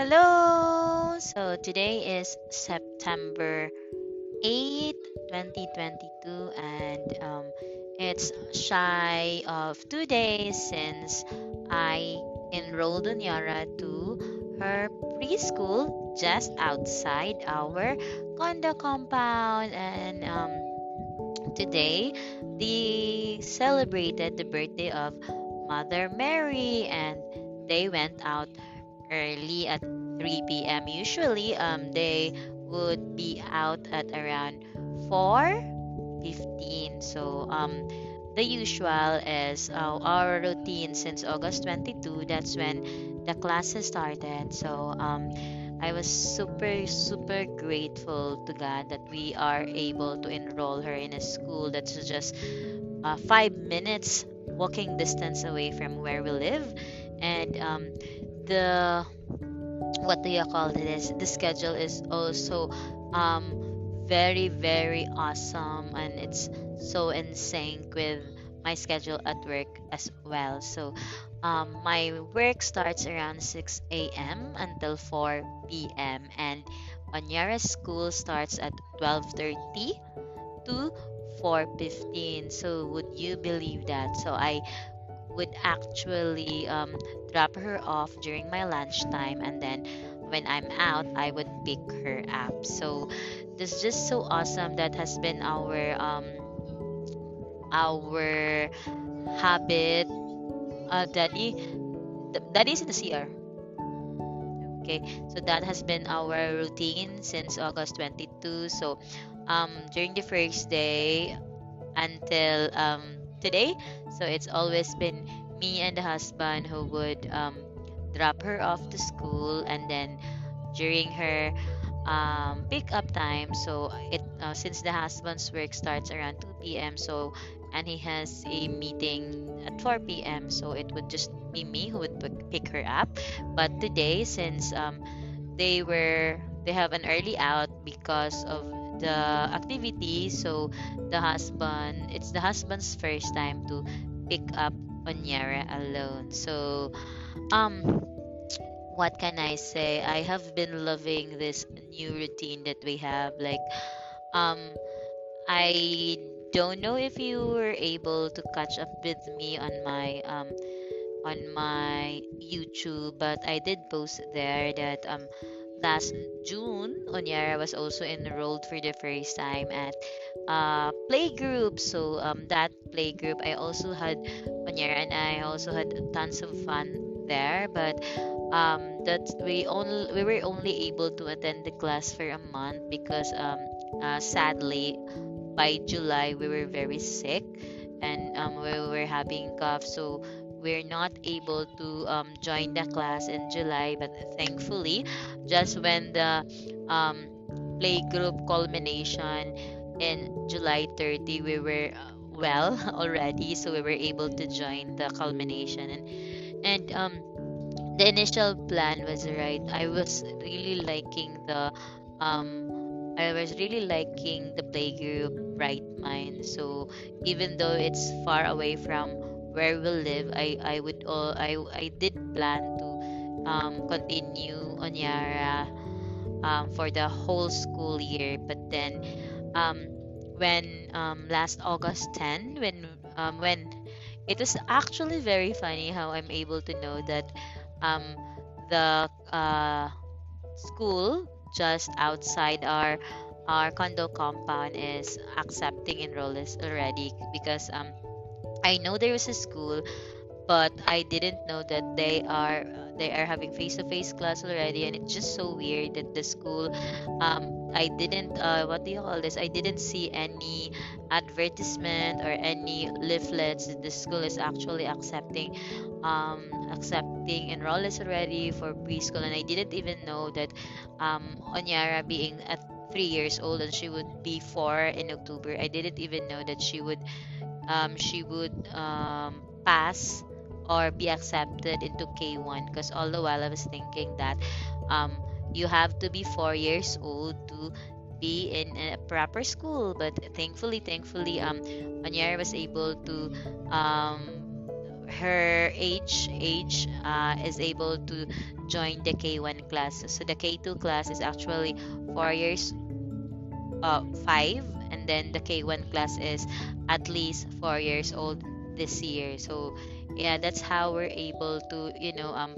Hello! So today is September 8th, 2022, and it's shy of 2 days since I enrolled Onyara to her preschool just outside our condo compound. And today they celebrated the birthday of Mother Mary, and they went out early at 3 p.m. Usually, they would be out at around 4:15. So, the usual is our routine since August 22. That's when the classes started. So, I was super, super grateful to God that we are able to enroll her in a school that's just 5 minutes walking distance away from where we live. And the what do you call this, the schedule is also very, very awesome, and it's so in sync with my schedule at work as well. So my work starts around 6 a.m. until 4 p.m., and Onyara's school starts at 12:30 to 4:15. So would you believe that? So I would actually drop her off during my lunchtime, and then when I'm out, I would pick her up. So this is just so awesome. That has been our habit. Daddy is in the CR. Okay, so that has been our routine since August 22. So during the first day until today. So it's always been me and the husband who would drop her off to school, and then during her pick up time. So it since the husband's work starts around 2 p.m. So and he has a meeting at 4 p.m. So it would just be me who would pick her up. But today, since they have an early out because of the activity, so it's the husband's first time to pick up Onyara alone. So um what can I say? I have been loving this new routine that we have. Like, um, I don't know if you were able to catch up with me on my YouTube, but I did post there that last June Onyara was also enrolled for the first time at playgroup. So that playgroup I also had Onyara, and I also had tons of fun there. But that we were only able to attend the class for a month because sadly by July we were very sick, and we were having cough, so we're not able to join the class in July. But thankfully, just when the um, play group culmination in July 30, we were well already, so we were able to join the culmination. And the initial plan was right. I was really liking the playgroup Bright Mind. So even though it's far away from where we live, I did plan to continue Onyara for the whole school year. But then when last August 10, when it was actually very funny how I'm able to know that um, the school just outside our condo compound is accepting enrollees already, because I know there is a school, but I didn't know that they are having face-to-face class already. And it's just so weird that the school I didn't what do you call this, I didn't see any advertisement or any leaflets that the school is actually accepting enrollees already for preschool. And I didn't even know that Onyara being at 3 years old, and she would be 4 in October, I didn't even know that she would pass or be accepted into K1. Because all the while I was thinking that um, you have to be 4 years old to be in a proper school. But thankfully, Onyara was able to her age is able to join the K1 class. So the K2 class is actually 4 years, 5, and then the K1 class is at least 4 years old this year. So yeah, that's how we're able to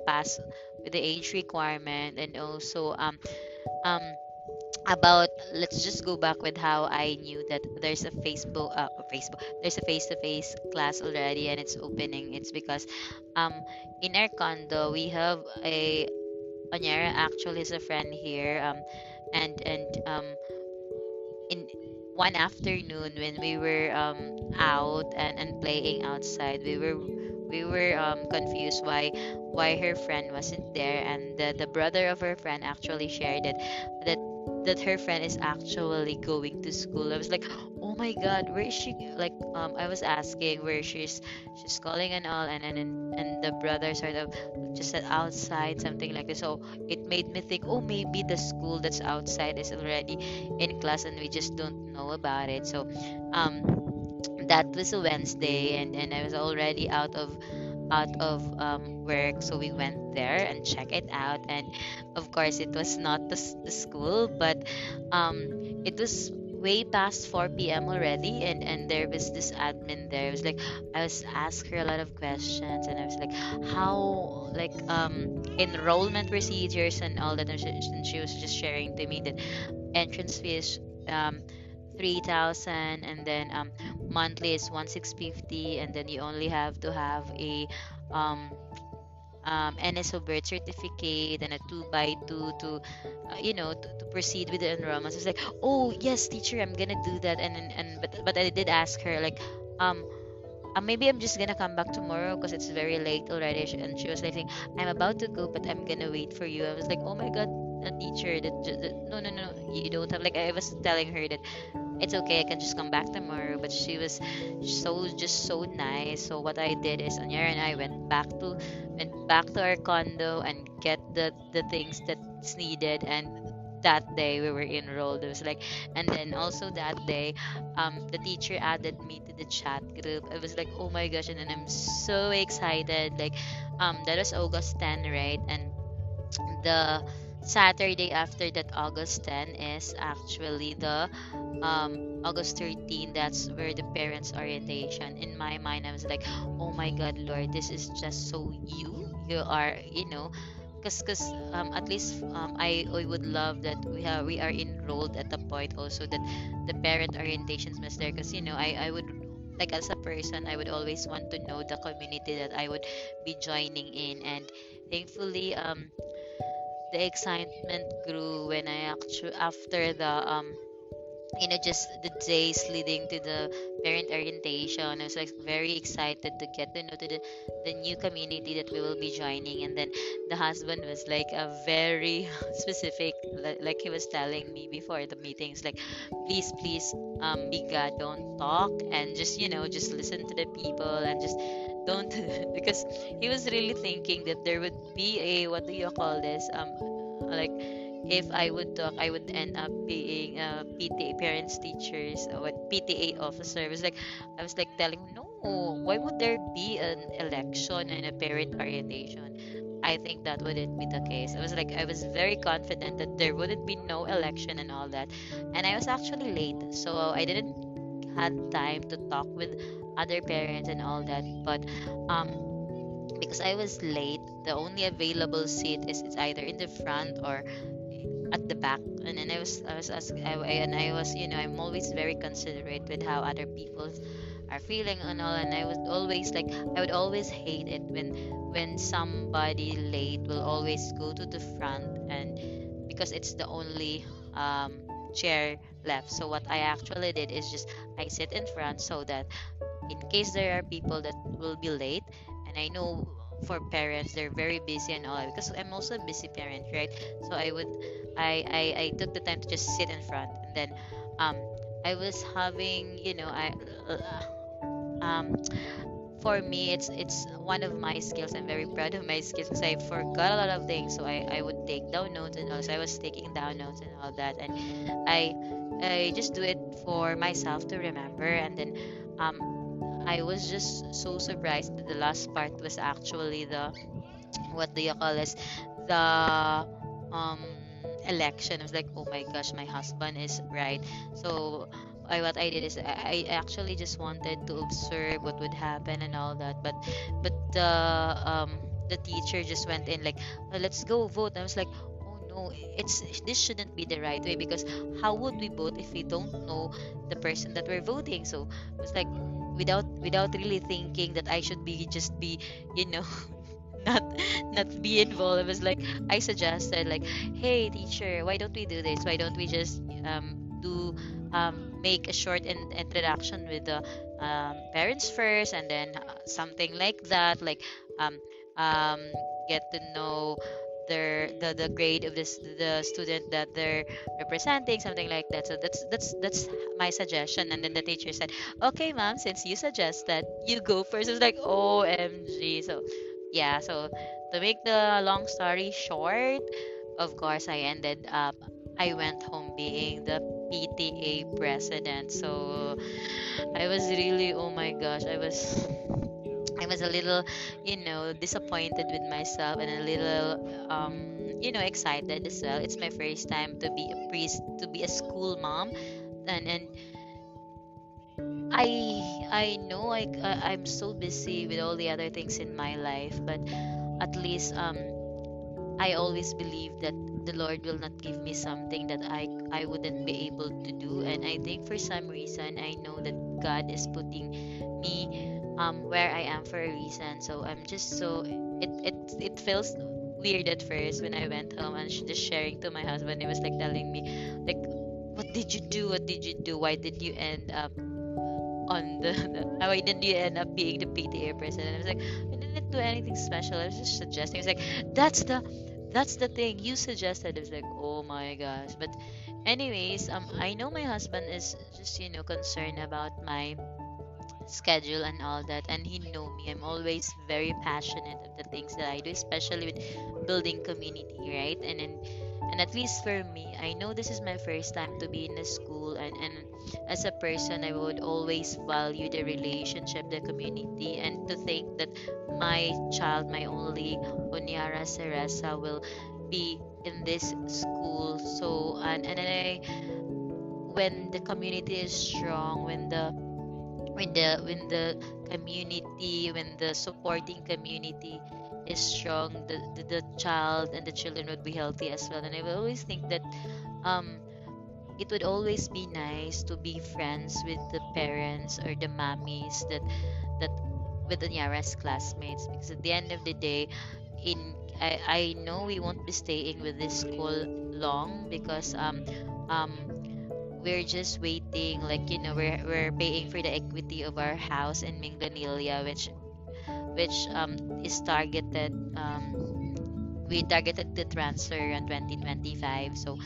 pass with the age requirement. And also um about, let's just go back with how I knew that there's a Facebook, there's a face-to-face class already and it's opening. It's because um in our condo we have a Onyera actually is a friend here, and in one afternoon when we were out and playing outside, we were confused why her friend wasn't there. And the brother of her friend actually shared that that her friend is actually going to school. I was like, oh my god, where is she? Like, I was asking where she's calling and all, and the brother sort of just said outside, something like this. So it made me think, oh, maybe the school that's outside is already in class and we just don't know about it. So um that was a Wednesday, and I was already out of work, so we went there and check it out. And of course it was not the school, but um it was way past 4 p.m. already, and there was this admin there. It was like I was asked her a lot of questions, and I was like, how, like, enrollment procedures and all that. And she was just sharing to me that entrance fee is 3,000, and then monthly is 1,650, and then you only have to have a um NSO birth certificate and a 2 by 2 to to proceed with the enrollment. So it's like, oh yes, teacher, I'm gonna do that. And but I did ask her, like, um maybe I'm just gonna come back tomorrow because it's very late already. And she was like saying, I'm about to go, but I'm gonna wait for you. I was like, oh my god, a teacher, no, no, no, you don't have, like, I was telling her that it's okay, I can just come back tomorrow. But she was so nice. So what I did is Anyara and I went back to our condo and get the things that's needed. And that day we were enrolled. It was like, and then also that day, the teacher added me to the chat group. I was like, oh my gosh, and then I'm so excited. Like, that was August 10, right? And the Saturday after that, August 10, is actually the August 13. That's where the parents orientation. In my mind, I was like, oh my god, Lord, this is just so you are, because at least I would love that we are enrolled at the point also that the parent orientations was there. Because I would, like, as a person, I would always want to know the community that I would be joining in. And thankfully, the excitement grew when I actually, after the just the days leading to the parent orientation. I was like very excited to get to know the new community that we will be joining. And then the husband was like a very specific, like he was telling me before the meetings, like, please, Mika, don't talk, and just listen to the people, and just don't because he was really thinking that there would be a, what do you call this, like, if I would talk, I would end up being a PTA, parents teachers, or what, PTA officer. I was like telling him, no, why would there be an election and a parent orientation? I think that wouldn't be the case. I was very confident that there wouldn't be no election and all that. And I was actually late, so I didn't had time to talk with other parents and all that. But because I was late, the only available seat is it's either in the front or at the back. And then I was asking, and I was, I'm always very considerate with how other people are feeling and all. And I would always hate it when somebody late will always go to the front, and because it's the only chair left. So what I actually did is just I sit in front, so that in case there are people that will be late. And I know for parents they're very busy and all, because I'm also a busy parent, right? So I took the time to just sit in front. And then um I was having, um for me, it's one of my skills. I'm very proud of my skills because I forgot a lot of things. So I would take down notes, and also I was taking down notes and all that. And I just do it for myself to remember. And then um I was just so surprised that the last part was actually the, what do you call this, the um election. I was like, oh my gosh, my husband is right. So what I did is I actually just wanted to observe what would happen and all that, but the teacher just went in like, let's go vote. I was like, oh no, it's this shouldn't be the right way, because how would we vote if we don't know the person that we're voting? So it was like, without really thinking that I should be just be, you know, not not be involved. It was like, I suggested like, hey teacher, why don't we do this? Why don't we just do make a short introduction with the parents first, and then something like that, like um, um, get to know the grade of this the student that they're representing, something like that. So that's my suggestion. And then the teacher said, okay ma'am, since you suggested, you go first. It's like, OMG. So yeah, so to make the long story short, of course I ended up, I went home being the PTA president. So I was really, oh my gosh, I was a little, disappointed with myself, and a little excited as well. It's my first time to be a priest, to be a school mom. And I know I'm so busy with all the other things in my life, but at least I always believe that the Lord will not give me something that I wouldn't be able to do. And I think for some reason I know that God is putting me where I am for a reason. So I'm just so, it feels weird at first when I went home and just sharing to my husband. He was like telling me like, what did you do? What did you do? Why did you end up on why did you end up being the PTA president? I was like, I didn't do anything special. I was just suggesting. It's like, that's the that's the thing you suggested. It's like, oh my gosh. But anyways, I know my husband is just, concerned about my schedule and all that, and he know me, I'm always very passionate of the things that I do, especially with building community, right? And at least for me, I know this is my first time to be in a school, and as a person, I would always value the relationship, the community, and to think that my child, my only Onyara Seresa, will be in this school. So and then when the community is strong, when the community, when the supporting community is strong, the child and the children would be healthy as well. And I will always think that um it would always be nice to be friends with the parents or the mommies that with the nearest classmates, because at the end of the day, I know we won't be staying with this school long, because um we're just waiting, like, we're paying for the equity of our house in Minglanilla, which is targeted, we targeted to transfer in 2025. So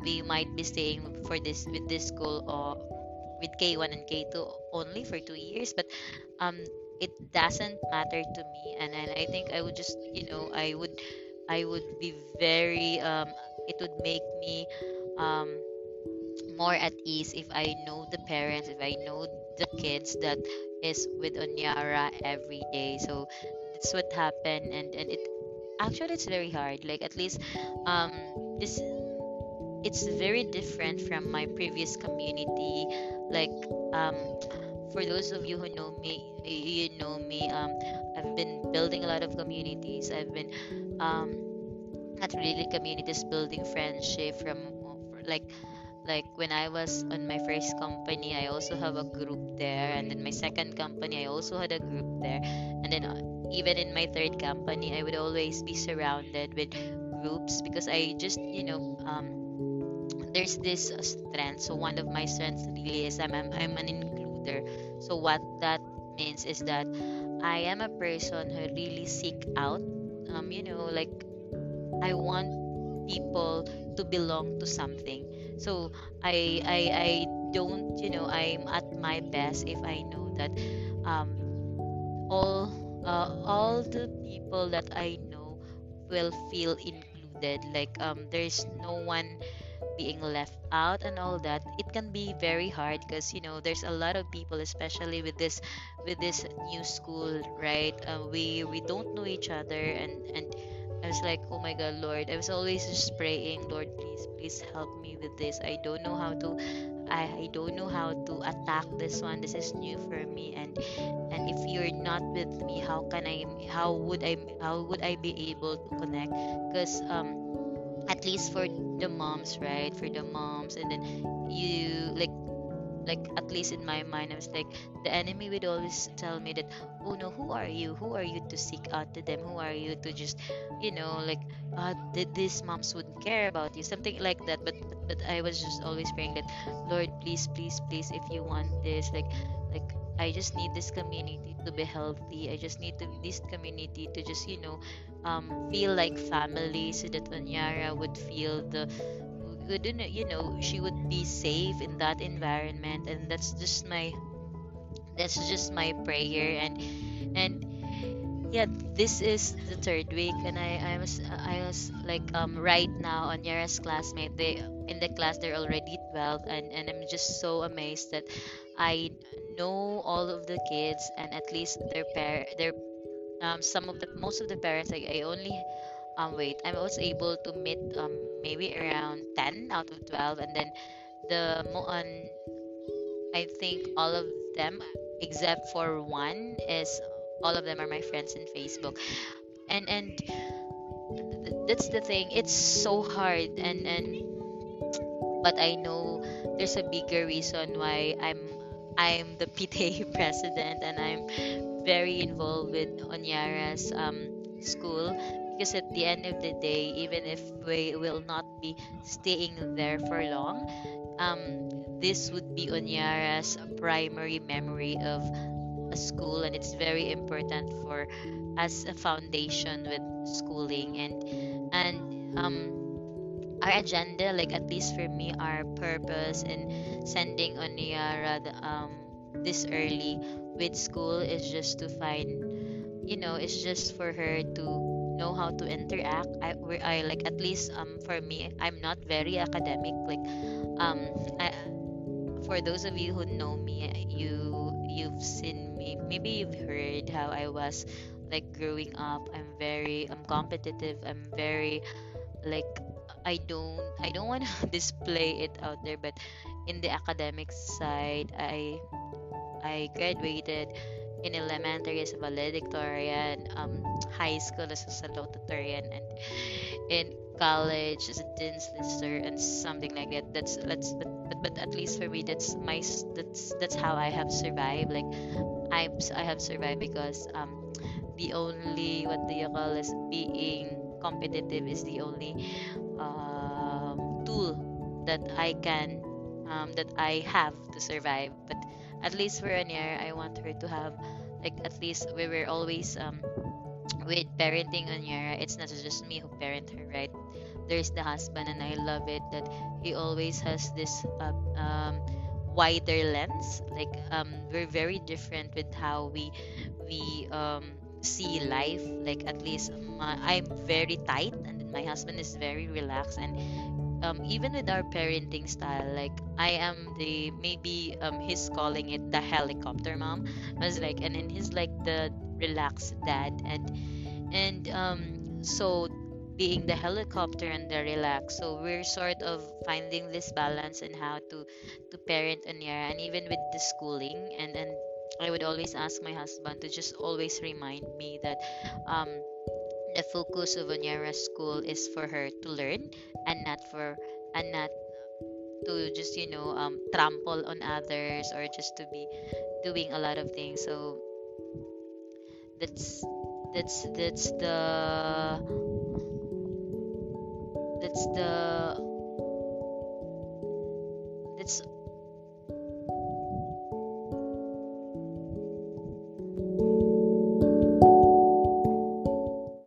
we might be staying for this with this school, or with K1 and K2 only for 2 years. But um it doesn't matter to me. And I think I would just, I would be very, it would make me um more at ease if I know the parents, if I know the kids that is with Onyara every day. So that's what happened. And it actually, it's very hard. Like, at least um this it's very different from my previous community. Like, um for those of you who know me, you know me, I've been building a lot of communities. I've been um not really communities, building friendship from, like when I was on my first company, I also have a group there, and then my second company, I also had a group there, and then even in my third company, I would always be surrounded with groups, because I just, there's this strength. So one of my strengths really is I'm an includer. So what that means is that I am a person who really seek out, like, I want people to belong to something. So I don't, I'm at my best if I know that um all the people that I know will feel included. Like, there's no one being left out and all that, it can be very hard because there's a lot of people, especially with this new school, right? We don't know each other, and I was like, oh my God, Lord. I was always just praying, Lord, please, please help me with this. I don't know how to attack this one. This is new for me, and if you're not with me, how would I be able to connect? Because at least for the moms, right? For the moms, and then you like at least in my mind I was like, the enemy would always tell me that, oh no, who are you to seek out to them, who are you to just like these moms wouldn't care about you, something like that. But I was just always praying that, Lord, please, please, please, if you want this, like I just need this community to be healthy. I just need this community to just feel like family, so that Onyara would feel the wouldn't she would be safe in that environment. And that's just my prayer. And yeah, this is the third week, and I was like, right now on Yara's classmate, they in the class they're already 12, and I'm just so amazed that I know all of the kids, and at least their some of the most of the parents, like I only wait I was able to meet maybe around 10 out of 12. And then the mo on I think all of them except for one is all of them are my friends in Facebook. And that's the thing, it's so hard. And but I know there's a bigger reason why I'm the PTA president, and I'm very involved with Onyara's school, because at the end of the day, even if we will not be staying there for long, this would be Onyara's primary memory of a school, and it's very important for as a foundation with schooling. And our agenda, like at least for me, our purpose in sending Onyara this early with school is just to it's just for her to know how to interact. I like, at least for me, I'm not very academic. Like I for those of you who know me, you've seen me, maybe you've heard how I was like growing up. I'm competitive. I'm very like, I don't want to display it out there, but in the academic side, I graduated in elementary as a valedictorian, high school as a salutatorian, and in college as a dean's lister and something like that. But at least for me, that's how I have survived. Like I have survived because the only, what do you call this, being competitive is the only tool that I have to survive. But at least for Anier, I want her to have, like, at least we were always with parenting Aniera, it's not just me who parent her, right? There's the husband, and I love it that he always has this wider lens. Like we're very different with how we see life. Like at least I'm very tight, and then my husband is very relaxed. And even with our parenting style, like I am the, maybe he's calling it the helicopter mom. I was like, and then he's like the relaxed dad. And so being the helicopter and the relax, so we're sort of finding this balance and how to parent Anya, and even with the schooling. And I would always ask my husband to just always remind me that um the focus of Onyara's school is for her to learn, and not to just trample on others, or just to be doing a lot of things. So that's that's the that's